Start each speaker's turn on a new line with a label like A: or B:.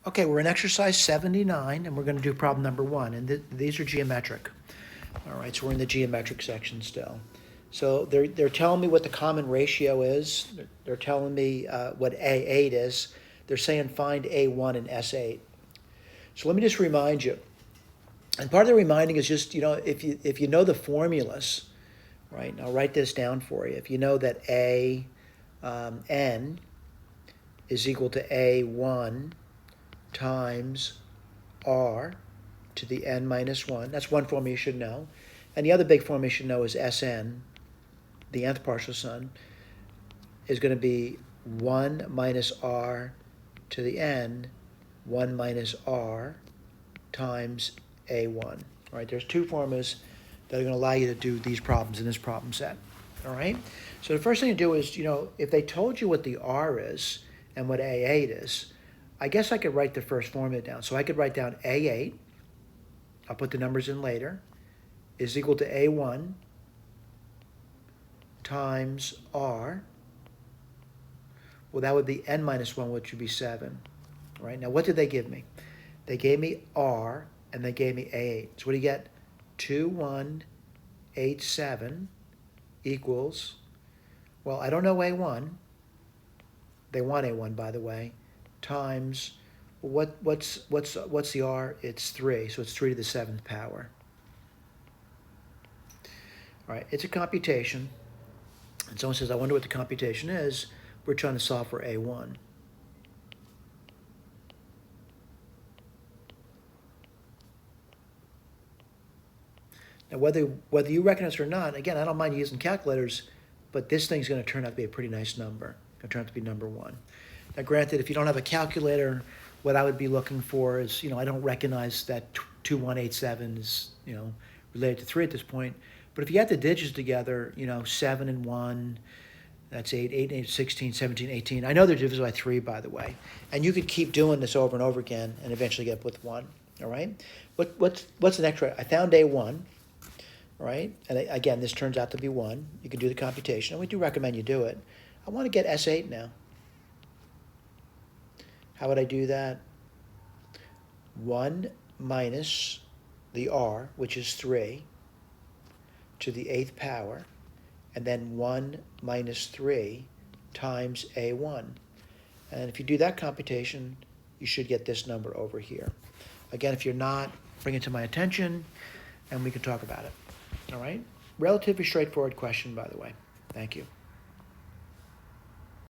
A: Okay, we're in exercise 79, and we're going to do problem number 1, and these are geometric. All right, so we're in the geometric section still. So they're telling me what the common ratio is. They're telling me what A8 is. They're saying find A1 and S8. So let me just remind you. And part of the reminding is just, if you know the formulas, right? And I'll write this down for you. If you know that N is equal to A1 times R to the n minus 1. That's one formula you should know. And the other big formula you should know is Sn, the nth partial sum, is going to be 1 minus R to the n, 1 minus R times A1. All right, there's two formulas that are going to allow you to do these problems in this problem set. All right, so the first thing to do is, if they told you what the R is and what A8 is, I guess I could write the first formula down. So I could write down A8, I'll put the numbers in later, is equal to A1 times R. Well, that would be n minus 1, which would be 7. All right, now what did they give me? They gave me R, and they gave me A8. So what do you get? 2187 equals, well, I don't know A1. They want A1, by the way, times, what's the R? It's 3, so it's 3 to the 7th power. All right, it's a computation. And someone says, I wonder what the computation is. We're trying to solve for A1. Now, whether you recognize it or not, again, I don't mind using calculators, but this thing's going to turn out to be a pretty nice number. It's going to turn out to be number 1. Now, granted, if you don't have a calculator, what I would be looking for is, I don't recognize that 2187 is, related to 3 at this point. But if you add the digits together, 7 and 1, that's 8, 8 and 8, 16, 17, 18. I know they're divisible by 3, by the way. And you could keep doing this over and over again and eventually get up with 1, all right? What's the next right? I found A1, right? And again, this turns out to be 1. You can do the computation, and we do recommend you do it. I want to get S8 now. How would I do that? 1 minus the R, which is 3, to the 8th power, and then 1 minus 3 times A1. And if you do that computation, you should get this number over here. Again, if you're not, bring it to my attention, and we can talk about it. All right? Relatively straightforward question, by the way. Thank you.